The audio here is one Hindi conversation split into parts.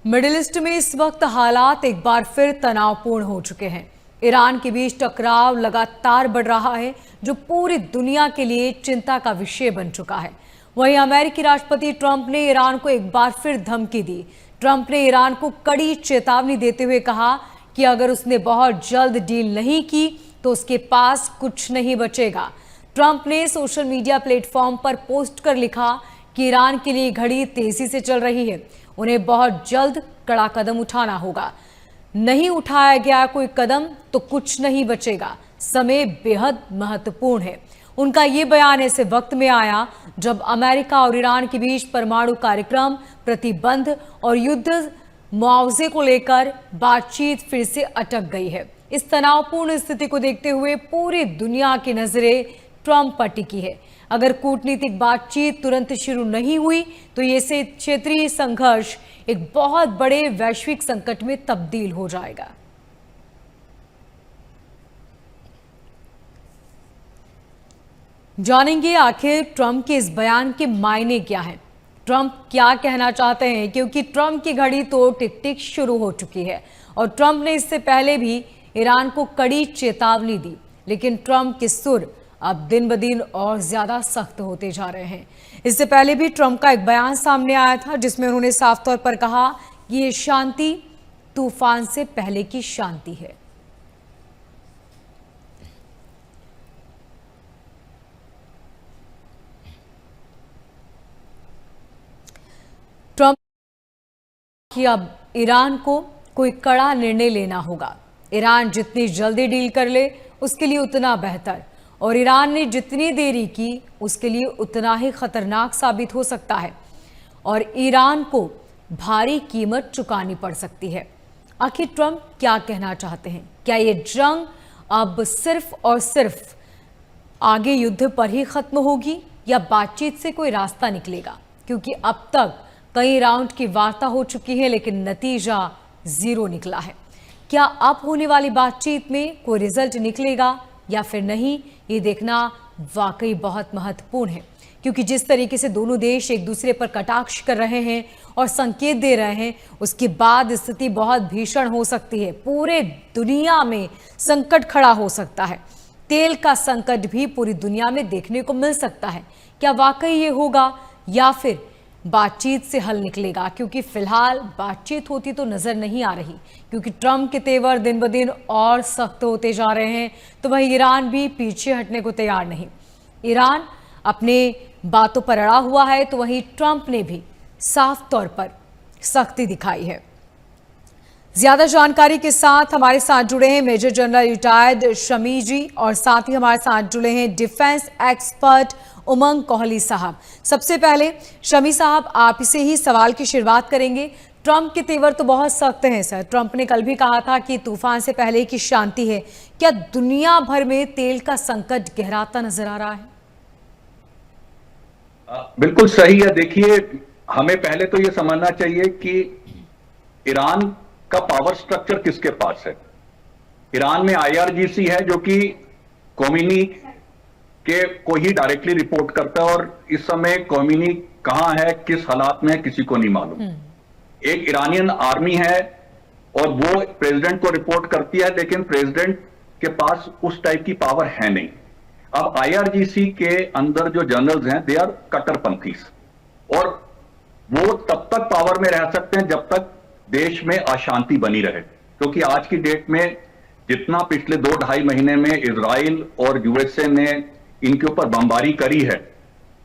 मिडिल ईस्ट में इस वक्त हालात एक बार फिर तनावपूर्ण हो चुके हैं। ईरान के बीच टकराव लगातार बढ़ रहा है, जो पूरी दुनिया के लिए चिंता का विषय बन चुका है। वहीं अमेरिकी राष्ट्रपति ट्रंप ने ईरान को एक बार फिर धमकी दी। ट्रंप ने ईरान को कड़ी चेतावनी देते हुए कहा कि अगर उसने बहुत जल्द डील नहीं की तो उसके पास कुछ नहीं बचेगा। ट्रंप ने सोशल मीडिया प्लेटफॉर्म पर पोस्ट कर लिखा कि ईरान के लिए घड़ी तेजी से चल रही है, उन्हें बहुत जल्द कड़ा कदम उठाना होगा। नहीं उठाया गया कोई कदम तो कुछ नहीं बचेगा। समय बेहद महत्वपूर्ण है। उनका ये बयान ऐसे वक्त में आया जब अमेरिका और ईरान के बीच परमाणु कार्यक्रम, प्रतिबंध और युद्ध मुआवजे को लेकर बातचीत फिर से अटक गई है। इस तनावपूर्ण स्थिति को देखते हुए पूरी दुनिया की नजरें ट्रंप पर टिकी है। अगर कूटनीतिक बातचीत तुरंत शुरू नहीं हुई तो ये से क्षेत्रीय संघर्ष एक बहुत बड़े वैश्विक संकट में तब्दील हो जाएगा। जानेंगे आखिर ट्रंप के इस बयान के मायने क्या हैं, ट्रंप क्या कहना चाहते हैं, क्योंकि ट्रंप की घड़ी तो टिक टिक शुरू हो चुकी है और ट्रंप ने इससे पहले भी ईरान को कड़ी चेतावनी दी। लेकिन ट्रंप के सुर अब दिन ब दिन और ज्यादा सख्त होते जा रहे हैं। इससे पहले भी ट्रंप का एक बयान सामने आया था जिसमें उन्होंने साफ तौर पर कहा कि ये शांति तूफान से पहले की शांति है। ट्रंप कि अब ईरान को कोई कड़ा निर्णय लेना होगा। ईरान जितनी जल्दी डील कर ले उसके लिए उतना बेहतर, और ईरान ने जितनी देरी की उसके लिए उतना ही खतरनाक साबित हो सकता है और ईरान को भारी कीमत चुकानी पड़ सकती है। आखिर ट्रंप क्या कहना चाहते हैं? क्या ये जंग अब सिर्फ और सिर्फ आगे युद्ध पर ही खत्म होगी या बातचीत से कोई रास्ता निकलेगा? क्योंकि अब तक कई राउंड की वार्ता हो चुकी है लेकिन नतीजा जीरो निकला है। क्या अब होने वाली बातचीत में कोई रिजल्ट निकलेगा या फिर नहीं, ये देखना वाकई बहुत महत्वपूर्ण है। क्योंकि जिस तरीके से दोनों देश एक दूसरे पर कटाक्ष कर रहे हैं और संकेत दे रहे हैं, उसके बाद स्थिति बहुत भीषण हो सकती है। पूरे दुनिया में संकट खड़ा हो सकता है। तेल का संकट भी पूरी दुनिया में देखने को मिल सकता है। क्या वाकई ये होगा या फिर बातचीत से हल निकलेगा? क्योंकि फिलहाल बातचीत होती तो नजर नहीं आ रही, क्योंकि ट्रंप के तेवर दिन ब दिन और सख्त होते जा रहे हैं। तो वही ईरान भी पीछे हटने को तैयार नहीं। ईरान अपने बातों पर अड़ा हुआ है तो वहीं ट्रंप ने भी साफ तौर पर सख्ती दिखाई है। ज्यादा जानकारी के साथ हमारे साथ जुड़े हैं मेजर जनरल रिटायर्ड शमी जी, और साथ ही हमारे साथ जुड़े हैं डिफेंस एक्सपर्ट उमंग कोहली साहब। सबसे पहले शमी साहब, आप से ही सवाल की शुरुआत करेंगे। ट्रंप के तेवर तो बहुत सख्त हैं सर। ट्रंप ने कल भी कहा था कि तूफान से पहले की शांति है। क्या दुनिया भर में तेल का संकट गहराता नजर आ रहा है? बिल्कुल सही है। देखिए, हमें पहले तो यह समझना चाहिए कि ईरान का पावर स्ट्रक्चर किसके पास है। ईरान में आईआरजीसी है जो कि खोमेनी के को ही डायरेक्टली रिपोर्ट करता है, और इस समय खोमेनी कहां है, किस हालात में है, किसी को नहीं मालूम। एक ईरानियन आर्मी है और वो प्रेसिडेंट को रिपोर्ट करती है, लेकिन प्रेसिडेंट के पास उस टाइप की पावर है नहीं। अब आईआरजीसी के अंदर जो जनरल्स हैं, दे आर कट्टरपंथीज, और वो तब तक पावर में रह सकते हैं जब तक देश में अशांति बनी रहे। क्योंकि आज की डेट में जितना पिछले 2-2.5 महीने में इजराइल और यूएसए ने इनके ऊपर बमबारी करी है,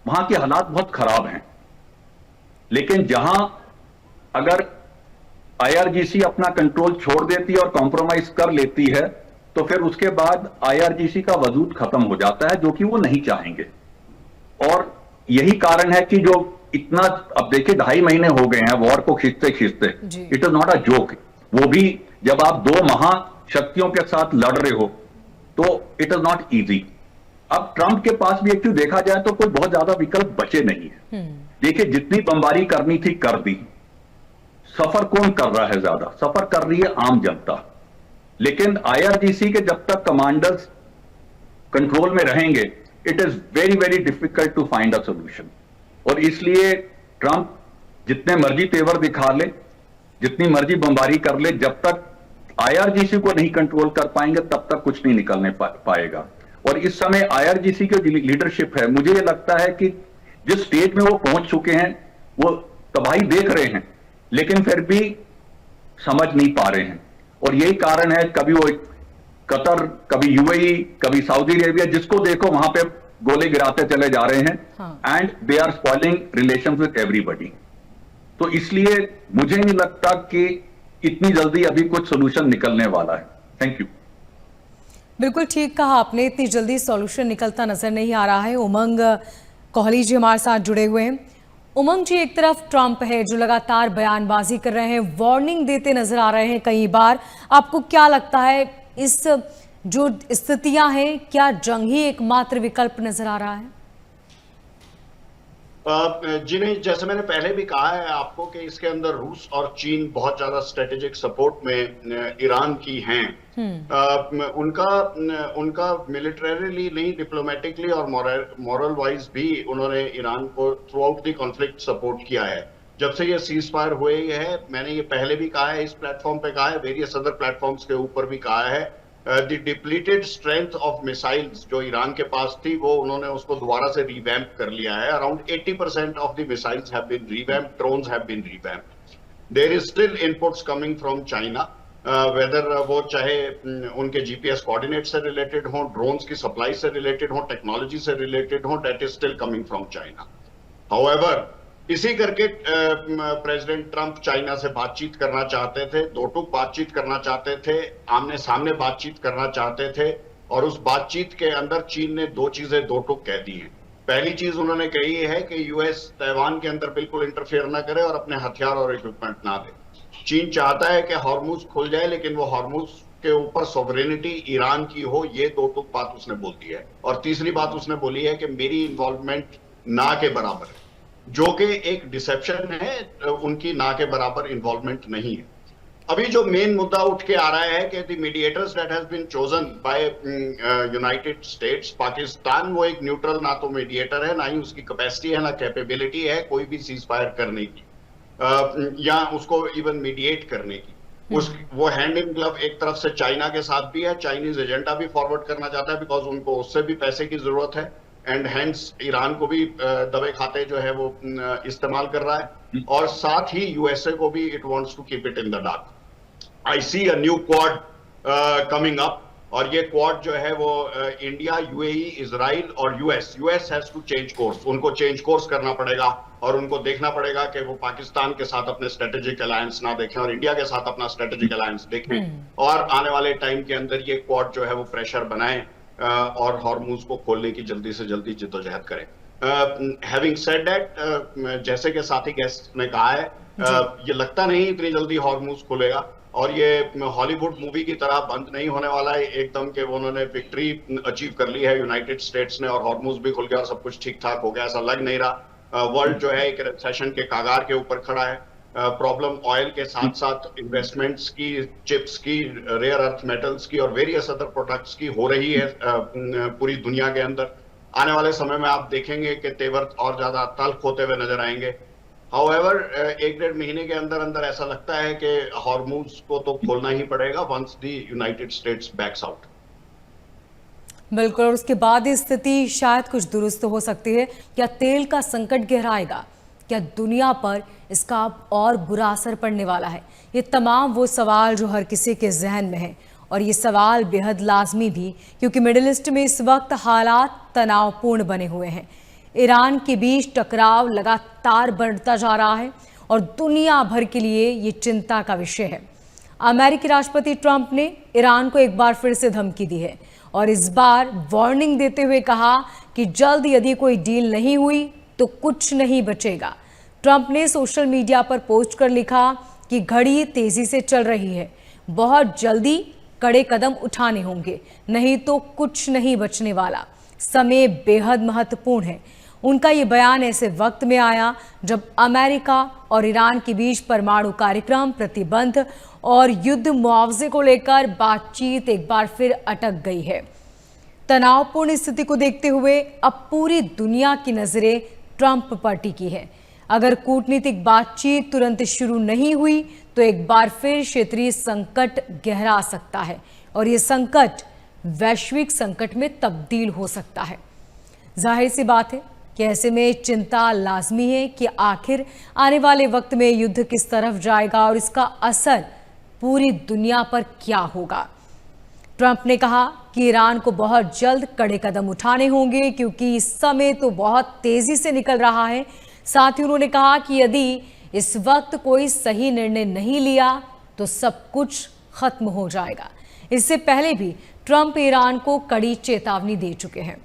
वहां के हालात बहुत खराब हैं। लेकिन जहां अगर आईआरजीसी अपना कंट्रोल छोड़ देती है और कॉम्प्रोमाइज कर लेती है, तो फिर उसके बाद आईआरजीसी का वजूद खत्म हो जाता है, जो कि वो नहीं चाहेंगे। और यही कारण है कि जो इतना, अब देखिए 2.5 महीने हो गए हैं वॉर को खींचते खींचते। It is not a joke. वो भी जब आप दो महाशक्तियों के साथ लड़ रहे हो तो इट इज नॉट इजी। अब ट्रंप के पास भी एक्चुअली देखा जाए तो कोई बहुत ज्यादा विकल्प बचे नहीं है। देखिए, जितनी बमबारी करनी थी कर दी। सफर कौन कर रहा है? ज्यादा सफर कर रही है आम जनता। लेकिन आईआरजीसी के जब तक कमांडर्स कंट्रोल में रहेंगे, it is very very difficult to find a solution. और इसलिए ट्रंप जितने मर्जी तेवर दिखा ले, जितनी मर्जी बमबारी कर ले, जब तक आईआरजीसी को नहीं कंट्रोल कर पाएंगे तब तक कुछ नहीं निकलने पाएगा। और इस समय आईआरजीसी की लीडरशिप है, मुझे ये लगता है कि जिस स्टेज में वो पहुंच चुके हैं वो तबाही देख रहे हैं, लेकिन फिर भी समझ नहीं पा रहे हैं। और यही कारण है, कभी वो कतर, कभी यूएई, कभी सऊदी अरेबिया, जिसको देखो वहां पे गोले गिराते चले जा रहे हैं and they are spoiling relations with everybody. तो इसलिए मुझे नहीं लगता कि इतनी जल्दी अभी कुछ सॉल्यूशन निकलने वाला है। Thank you. बिल्कुल ठीक कहा आपने, इतनी जल्दी सॉल्यूशन निकलता नजर नहीं आ रहा है। उमंग कोहली जी हमारे साथ जुड़े हुए हैं। उमंग जी, एक तरफ ट्रंप है जो लगातार बयानबाजी कर रहे हैं, वार्निंग देते नजर आ रहे हैं कई बार। आपको क्या लगता है, इस जो स्थितियां हैं, क्या जंग ही एकमात्र विकल्प नजर आ रहा है? जी नहीं, जैसे मैंने पहले भी कहा है आपको कि इसके अंदर रूस और चीन बहुत ज्यादा स्ट्रेटेजिक सपोर्ट में ईरान की हैं। उनका मिलिटरीली नहीं, डिप्लोमेटिकली और मॉरल वाइज भी उन्होंने ईरान को through out the conflict support किया है। जब से ये सीज फायर हुए है, मैंने ये पहले भी कहा है, इस प्लेटफॉर्म पे कहा है, वेरियस अदर प्लेटफॉर्म्स के ऊपर भी कहा है, the depleted strength of missiles जो ईरान के पास थी वो उन्होंने उसको दोबारा से रिवैम्प कर लिया है। Around 80% of the missiles have been revamped, drones have been revamped. There is still inputs coming from China, whether वो चाहे उनके जीपीएस कोऑर्डिनेट से रिलेटेड हो, ड्रोन्स की सप्लाई से रिलेटेड हो, टेक्नोलॉजी से रिलेटेड हो, that is still coming from China. However, इसी करके प्रेसिडेंट ट्रंप चाइना से बातचीत करना चाहते थे, दो टूक बातचीत करना चाहते थे, आमने सामने बातचीत करना चाहते थे। और उस बातचीत के अंदर चीन ने दो चीजें दो टूक कह दी हैं। पहली चीज उन्होंने कही है कि यूएस ताइवान के अंदर बिल्कुल इंटरफेयर ना करे और अपने हथियार और इक्विपमेंट ना दे। चीन चाहता है कि हॉर्मुज खुल जाए, लेकिन वो हॉर्मुज के ऊपर सॉवरेनिटी ईरान की हो, ये दो टूक बात उसने बोल दी है। और तीसरी बात उसने बोली है कि मेरी इन्वॉल्वमेंट ना के बराबर है, जो कि एक डिसेप्शन है, उनकी ना के बराबर इन्वॉल्वमेंट नहीं है। अभी जो मेन मुद्दा उठ के आ रहा है कि the mediators that has been chosen by United States, Pakistan वो एक न्यूट्रल ना तो मीडिएटर है, ना ही उसकी कैपेसिटी है, ना कैपेबिलिटी है कोई भी सीज फायर करने की, या उसको इवन मीडिएट करने की। वो हैंड इन ग्लव एक तरफ से चाइना के साथ भी है, चाइनीज एजेंडा भी फॉरवर्ड करना चाहता है, बिकॉज उनको उससे भी पैसे की जरूरत है, एंड हेंस ईरान को भी दबे खाते जो है वो इस्तेमाल कर रहा है, और साथ ही यूएसए को भी it wants to keep it in the dark. I see a new quad coming up, और ये क्वाड जो है वो इंडिया, यूएई, इजराइल और US has to change course. उनको चेंज कोर्स करना पड़ेगा और उनको देखना पड़ेगा कि वो पाकिस्तान के साथ अपने स्ट्रेटेजिक अलायंस ना देखें और इंडिया के साथ अपना स्ट्रेटेजिक अलायंस देखें, और आने वाले टाइम के अंदर ये क्वाड जो है वो प्रेशर बनाए और हॉर्मुज को खोलने की जल्दी से जल्दी जिद्दोजहद करें। हैविंग सेड दैट, जैसे कि साथी गेस्ट ने कहा है, ये लगता नहीं इतनी जल्दी हॉर्मुज खुलेगा, और ये हॉलीवुड मूवी की तरह बंद नहीं होने वाला है एकदम के वो उन्होंने विक्ट्री अचीव कर ली है यूनाइटेड स्टेट्स ने और हॉर्मुज भी खुल गया और सब कुछ ठीक ठाक हो गया, ऐसा लग नहीं रहा। वर्ल्ड जो है एक रिसेशन के कागार के ऊपर खड़ा है। प्रॉब्लम ऑयल के साथ साथ इन्वेस्टमेंट्स की, चिप्स की, रेयर अर्थ मेटल्स की और वेरियस अदर प्रोडक्ट्स की हो रही है पूरी दुनिया के अंदर। आने वाले समय में आप देखेंगे कि तेवर और ज्यादा तल्ख होते हुए नजर आएंगे। हाउएवर, एक डेढ़ महीने के अंदर अंदर ऐसा लगता है कि हॉर्मुज को तो खोलना ही पड़ेगा once the United States backs out. बिल्कुल, और उसके बाद ही स्थिति शायद कुछ दुरुस्त हो सकती है। क्या तेल का संकट गहराएगा? क्या दुनिया पर इसका और बुरा असर पड़ने वाला है? ये तमाम वो सवाल जो हर किसी के जहन में है, और ये सवाल बेहद लाजमी भी, क्योंकि मिडिल ईस्ट में इस वक्त हालात तनावपूर्ण बने हुए हैं। ईरान के बीच टकराव लगातार बढ़ता जा रहा है और दुनिया भर के लिए ये चिंता का विषय है। अमेरिकी राष्ट्रपति ट्रंप ने ईरान को एक बार फिर से धमकी दी है और इस बार वार्निंग देते हुए कहा कि जल्द यदि कोई डील नहीं हुई तो कुछ नहीं बचेगा। ट्रंप ने सोशल मीडिया पर पोस्ट कर लिखा कि घड़ी तेजी से चल रही है, बहुत जल्दी कड़े कदम उठाने होंगे, नहीं तो कुछ नहीं बचने वाला। समय बेहद महत्वपूर्ण है। उनका ये बयान ऐसे वक्त में आया जब अमेरिका और ईरान के बीच परमाणु कार्यक्रम, प्रतिबंध और युद्ध मुआवजे को लेकर बातचीत एक बार फिर अटक गई है। तनावपूर्ण स्थिति को देखते हुए अब पूरी दुनिया की नजरें ट्रंप पर टिकी है। अगर कूटनीतिक बातचीत तुरंत शुरू नहीं हुई तो एक बार फिर क्षेत्रीय संकट गहरा सकता है और ये संकट वैश्विक संकट में तब्दील हो सकता है। जाहिर सी बात है कि ऐसे में चिंता लाजमी है कि आखिर आने वाले वक्त में युद्ध किस तरफ जाएगा और इसका असर पूरी दुनिया पर क्या होगा। ट्रंप ने कहा कि ईरान को बहुत जल्द कड़े कदम उठाने होंगे क्योंकि समय तो बहुत तेजी से निकल रहा है। साथ ही उन्होंने कहा कि यदि इस वक्त कोई सही निर्णय नहीं लिया तो सब कुछ खत्म हो जाएगा। इससे पहले भी ट्रंप ईरान को कड़ी चेतावनी दे चुके हैं।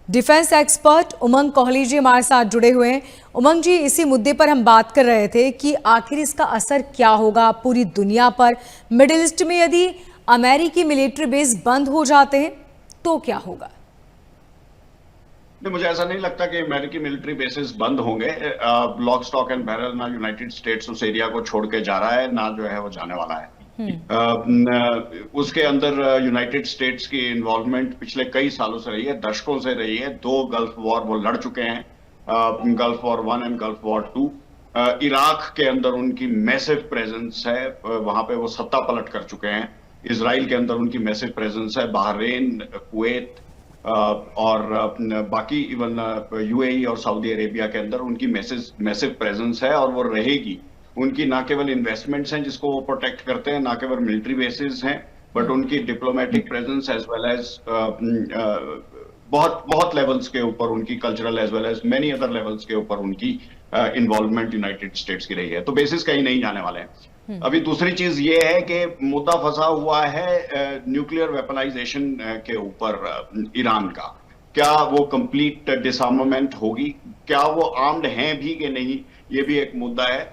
डिफेंस एक्सपर्ट उमंग कोहली जी हमारे साथ जुड़े हुए हैं। उमंग जी, इसी मुद्दे पर हम बात कर रहे थे कि आखिर इसका असर क्या होगा पूरी दुनिया पर। मिडिल ईस्ट में यदि अमेरिकी मिलिट्री बेस बंद हो जाते हैं तो क्या होगा? मुझे ऐसा नहीं लगता कि अमेरिकी मिलिट्री बेसिस बंद होंगे। लॉक स्टॉक एंड बैरल ना यूनाइटेड स्टेट्स उस एरिया को छोड़ के जा रहा है, ना जो है वो जाने वाला है। उसके अंदर यूनाइटेड स्टेट्स की इन्वॉल्वमेंट पिछले कई सालों से रही है, दशकों से रही है। 2 गल्फ वॉर वो लड़ चुके हैं, gulf war 1 and gulf war 2। Iraq के अंदर उनकी मैसिव प्रेजेंस है, वहां पे वो सत्ता पलट कर चुके हैं। इजराइल के अंदर उनकी मैसिव प्रेजेंस है, बहरीन, कुवैत और बाकी इवन यूएई और सऊदी अरेबिया के अंदर उनकी मैसिव प्रेजेंस है और वो रहेगी। उनकी ना केवल इन्वेस्टमेंट्स हैं जिसको वो प्रोटेक्ट करते हैं, ना केवल मिलिट्री बेसिस हैं, बट उनकी diplomatic presence as well as बहुत लेवल्स के ऊपर उनकी cultural as well as many other levels के ऊपर उनकी इन्वॉल्वमेंट यूनाइटेड स्टेट्स की रही है। तो बेसिस कहीं नहीं जाने वाले हैं। अभी दूसरी चीज ये है कि मुद्दा फंसा हुआ है न्यूक्लियर वेपनाइजेशन के ऊपर ईरान का। क्या वो कंप्लीट डिसआर्मामेंट होगी? क्या वो आर्म्ड हैं भी कि नहीं, ये भी एक मुद्दा है।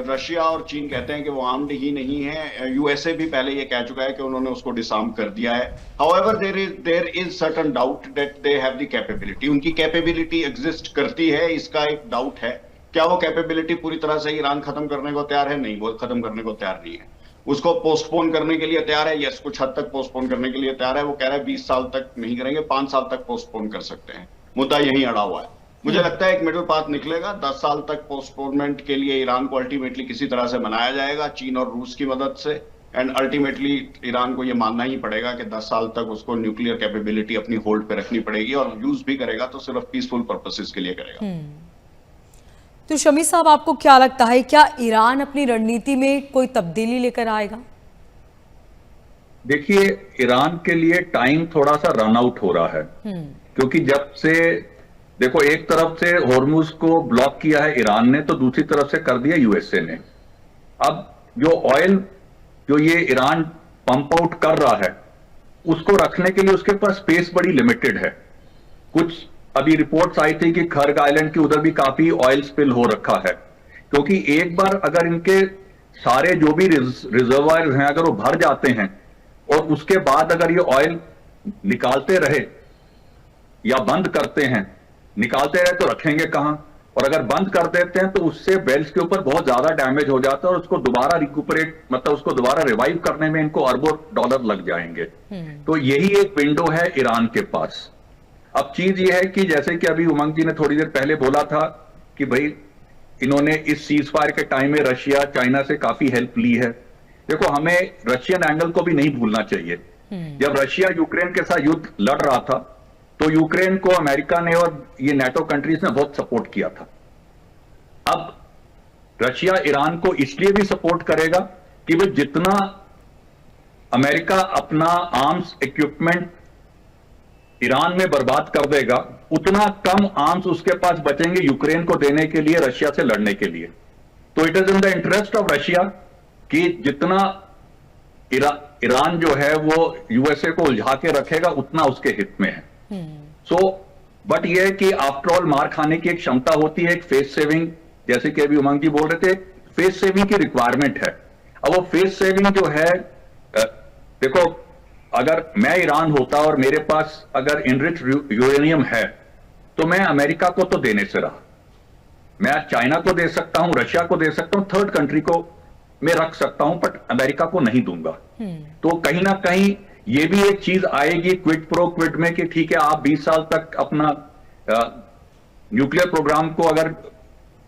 रशिया और चीन कहते हैं कि वो आर्म्ड ही नहीं है। यूएसए भी पहले ये कह चुका है कि उन्होंने उसको डिसआर्म कर दिया है। However there is certain doubt that they have the capability. उनकी कैपेबिलिटी एग्जिस्ट करती है, इसका एक डाउट है। क्या वो कैपेबिलिटी पूरी तरह से ईरान खत्म करने को तैयार है? नहीं, वो खत्म करने को तैयार नहीं है। उसको पोस्टपोन करने के लिए तैयार है, यस, कुछ हद तक पोस्टपोन करने के लिए तैयार है। वो कह रहा है 20 साल तक नहीं करेंगे, 5 साल तक पोस्टपोन कर सकते हैं। मुद्दा यही अड़ा हुआ है। मुझे लगता है एक मिडिल पाथ निकलेगा। 10 साल तक पोस्टपोनमेंट के लिए ईरान को अल्टीमेटली किसी तरह से मनाया जाएगा, चीन और रूस की मदद से। एंड अल्टीमेटली ईरान को यह मानना ही पड़ेगा कि 10 साल तक उसको न्यूक्लियर कैपेबिलिटी अपनी होल्ड पे रखनी पड़ेगी, और यूज भी करेगा तो सिर्फ पीसफुल पर्पसेस के लिए करेगा। तो शमी साहब, आपको क्या लगता है, क्या ईरान अपनी रणनीति में कोई तब्दीली लेकर आएगा? देखिए, ईरान के लिए टाइम थोड़ा सा रन आउट हो रहा है, क्योंकि जब से देखो, एक तरफ से हॉर्मुज को ब्लॉक किया है ईरान ने, तो दूसरी तरफ से कर दिया यूएसए ने। अब जो ऑयल जो ये ईरान पंप आउट कर रहा है, उसको रखने के लिए उसके पास स्पेस बड़ी लिमिटेड है। कुछ अभी रिपोर्ट्स आई थी कि खर्ग आइलैंड के उधर भी काफी ऑयल स्पिल हो रखा है, क्योंकि एक बार अगर इनके सारे जो भी रिजर्वायर हैं अगर वो भर जाते हैं और उसके बाद अगर ये ऑयल निकालते रहे या बंद करते हैं, निकालते रहे तो रखेंगे कहां, और अगर बंद कर देते हैं तो उससे वेल्स के ऊपर बहुत ज्यादा डैमेज हो जाता है और उसको दोबारा रिकूपरेट, मतलब उसको दोबारा रिवाइव करने में इनको अरबों डॉलर लग जाएंगे। तो यही एक विंडो है ईरान के पास। अब चीज ये है कि जैसे कि अभी उमंग जी ने थोड़ी देर पहले बोला था कि भाई इन्होंने इस सीज फायर के टाइम में रशिया चाइना से काफी हेल्प ली है। देखो, हमें रशियन एंगल को भी नहीं भूलना चाहिए। जब रशिया यूक्रेन के साथ युद्ध लड़ रहा था तो यूक्रेन को अमेरिका ने और ये नाटो कंट्रीज ने बहुत सपोर्ट किया था। अब रशिया ईरान को इसलिए भी सपोर्ट करेगा कि वो जितना अमेरिका अपना आर्म्स इक्विपमेंट ईरान में बर्बाद कर देगा, उतना कम आर्म्स उसके पास बचेंगे यूक्रेन को देने के लिए, रशिया से लड़ने के लिए। तो it is in the interest of Russia कि जितना ईरान जो है वो यूएसए को उलझा के रखेगा, उतना उसके हित में है। बट यह है कि आफ्टर ऑल मार खाने की एक क्षमता होती है, एक फेस सेविंग, जैसे कि अभी उमंग जी बोल रहे थे, फेस सेविंग की रिक्वायरमेंट है। अब वो फेस सेविंग जो है, देखो, अगर मैं ईरान होता और मेरे पास अगर इनरिच यूरेनियम है तो मैं अमेरिका को तो देने से रहा, मैं चाइना को दे सकता हूं, रशिया को दे सकता हूं, थर्ड कंट्री को मैं रख सकता हूं, बट अमेरिका को नहीं दूंगा। तो कहीं ना कहीं ये भी एक चीज आएगी क्विड प्रो क्विड में कि ठीक है, आप 20 साल तक अपना न्यूक्लियर प्रोग्राम को अगर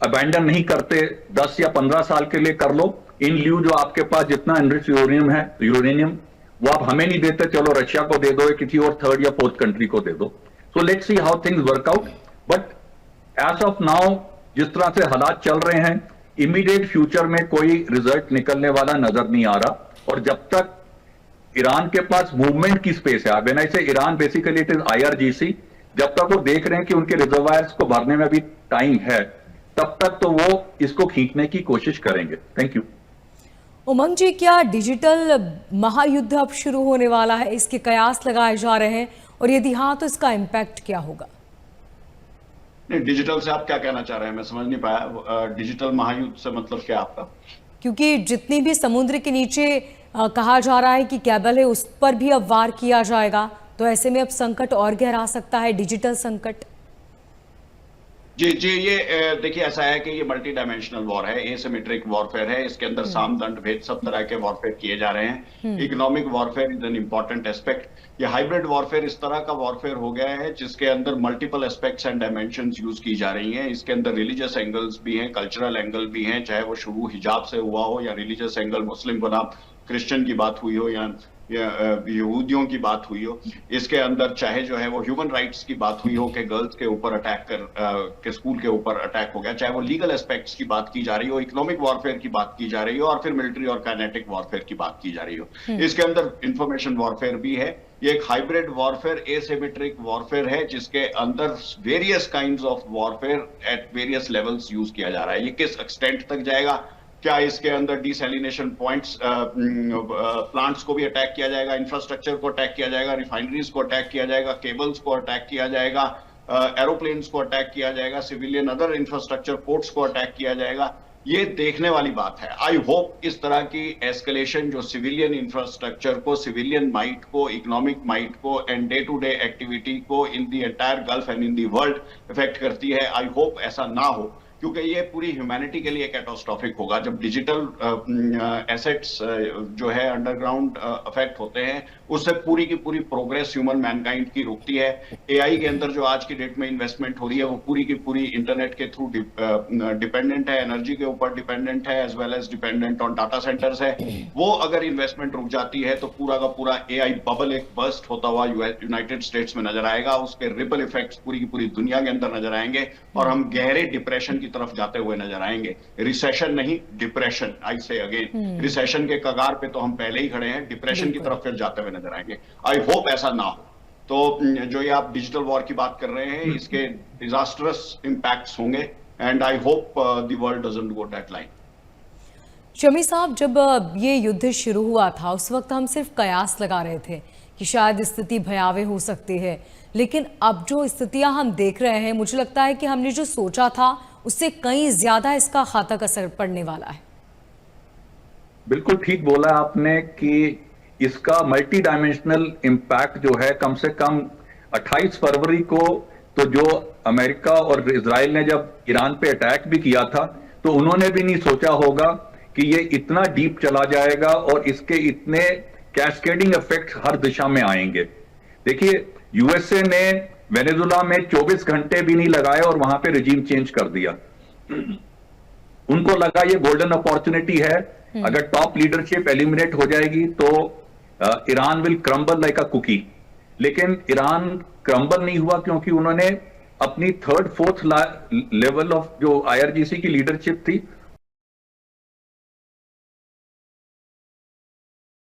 अबैंडन नहीं करते, 10 या 15 साल के लिए कर लो, इन ल्यू जो आपके पास जितना एनरिच यूरेनियम वो आप हमें नहीं देते, चलो रशिया को दे दो या किसी और थर्ड या फोर्थ कंट्री को दे दो। So let's see how things work out, but as of now जिस तरह से हालात चल रहे हैं, इमीडिएट फ्यूचर में कोई रिजल्ट निकलने वाला नजर नहीं आ रहा। और जब तक ईरान के पास मूवमेंट की स्पेस है, व्हेन आई से Iran basically it is IRGC, जब तक वो देख रहे हैं कि उनके रिजर्वायर्स को भरने में अभी टाइम है, तब तक तो वो इसको खींचने की कोशिश करेंगे। Thank you. उमंग जी, क्या डिजिटल महायुद्ध अब शुरू होने वाला है? इसके कयास लगाए जा रहे हैं, और यदि हाँ तो इसका इम्पैक्ट क्या होगा? नहीं, डिजिटल से आप क्या कहना चाह रहे हैं, मैं समझ नहीं पाया। डिजिटल महायुद्ध से मतलब क्या आपका? क्योंकि जितनी भी समुद्र के नीचे कहा जा रहा है कि केबल है, उस पर भी अब वार किया जाएगा, तो ऐसे में अब संकट और गहरा सकता है, डिजिटल संकट। जी जी, ये देखिए ऐसा है कि ये मल्टी डायमेंशनल वॉर है, एसिमेट्रिक वॉरफेयर है। इसके अंदर साम दंड भेद सब तरह के वॉरफेयर किए जा रहे हैं। Economic warfare is an important aspect. ये हाइब्रिड वॉरफेयर इस तरह का वॉरफेयर हो गया है जिसके अंदर multiple aspects and dimensions use की जा रही हैं। इसके अंदर रिलीजियस एंगल्स भी हैं, कल्चरल एंगल भी हैं, चाहे वो शुरू हिजाब से हुआ हो या रिलीजियस एंगल मुस्लिम बनाम क्रिश्चियन की बात हुई हो या यहूदियों की बात हुई हो। इसके अंदर चाहे जो है वो ह्यूमन राइट्स की बात हुई हो कि गर्ल्स के ऊपर अटैक के स्कूल के ऊपर अटैक हो गया, चाहे वो लीगल एस्पेक्ट्स की बात की जा रही हो, इकोनॉमिक वॉरफेयर की बात की जा रही हो, और फिर मिलिट्री और काइनेटिक वॉरफेयर की बात की जा रही हो। इसके अंदर इंफॉर्मेशन वॉरफेयर भी है। ये एक हाइब्रिड वॉरफेयर, एसिमेट्रिक वॉरफेयर है जिसके अंदर various kinds of warfare at various levels use किया जा रहा है। ये किस एक्सटेंट तक जाएगा, क्या इसके अंदर डिसैलिनेशन पॉइंट्स प्लांट्स को भी अटैक किया जाएगा, इंफ्रास्ट्रक्चर को अटैक किया जाएगा, रिफाइनरीज को अटैक किया जाएगा, केबल्स को अटैक किया जाएगा, एरोप्लेन्स को अटैक किया जाएगा, सिविलियन अदर इंफ्रास्ट्रक्चर पोर्ट्स को अटैक किया जाएगा, ये देखने वाली बात है। आई होप इस तरह की एस्केलेशन जो सिविलियन इंफ्रास्ट्रक्चर को, सिविलियन माइट को, इकोनॉमिक माइट को and day to day activity को in the entire Gulf and in the world effect करती है, आई होप ऐसा ना हो, क्योंकि ये पूरी ह्यूमैनिटी के लिए कैटास्ट्रॉफिक होगा। जब डिजिटल एसेट्स जो है अंडरग्राउंड अफेक्ट होते हैं, उससे पूरी की पूरी प्रोग्रेस ह्यूमन मैनकाइंड की रुकती है। एआई के अंदर जो आज की डेट में इन्वेस्टमेंट हो रही है वो पूरी की पूरी इंटरनेट के थ्रू डिपेंडेंट है, एनर्जी के ऊपर डिपेंडेंट है, as well as dependent on data centres है। वो अगर इन्वेस्टमेंट रुक जाती है तो पूरा का पूरा एआई बबल एक बर्स्ट होता हुआ यूनाइटेड स्टेट्स में नजर आएगा। उसके रिपल इफेक्ट्स पूरी की पूरी दुनिया के अंदर नजर आएंगे और हम गहरे डिप्रेशन की तरफ जाते हुए नजर आएंगे। रिसेशन नहीं, डिप्रेशन, आई से अगेन, रिसेशन के कगार पे तो हम पहले ही खड़े हैं, डिप्रेशन की तरफ फिर जाते हुए नजर आएंगे। आई होप ऐसा ना हो। तो जो ये आप डिजिटल वॉर की बात कर रहे हैं, इसके डिजास्टरस इंपैक्ट्स होंगे and I hope the world doesn't go that line. Shami साहब, जब ये युद्ध शुरू हुआ था उस वक्त हम सिर्फ कयास लगा रहे थे कि शायद स्थिति भयावह हो सकती है, लेकिन अब जो स्थितियां हम देख रहे हैं, मुझे लगता है कि हमने जो सोचा था उससे कहीं ज्यादा इसका घातक असर पड़ने वाला है। बिल्कुल ठीक बोला आपने कि इसका मल्टी डायमेंशनल इम्पैक्ट जो है, कम से कम 28 फरवरी को तो जो अमेरिका और इजराइल ने जब ईरान पे अटैक भी किया था, तो उन्होंने भी नहीं सोचा होगा कि ये इतना डीप चला जाएगा और इसके इतने कैस्केडिंग इफेक्ट हर दिशा में आएंगे। देखिए, यूएसए ने वेनेजुला में 24 घंटे भी नहीं लगाए और वहां पे रिजीम चेंज कर दिया। उनको लगा ये गोल्डन अपॉर्चुनिटी है, अगर टॉप लीडरशिप एलिमिनेट हो जाएगी तो Iran will crumble like a cookie. लेकिन ईरान क्रम्बल नहीं हुआ क्योंकि उन्होंने अपनी थर्ड फोर्थ लेवल ऑफ जो IRGC की लीडरशिप थी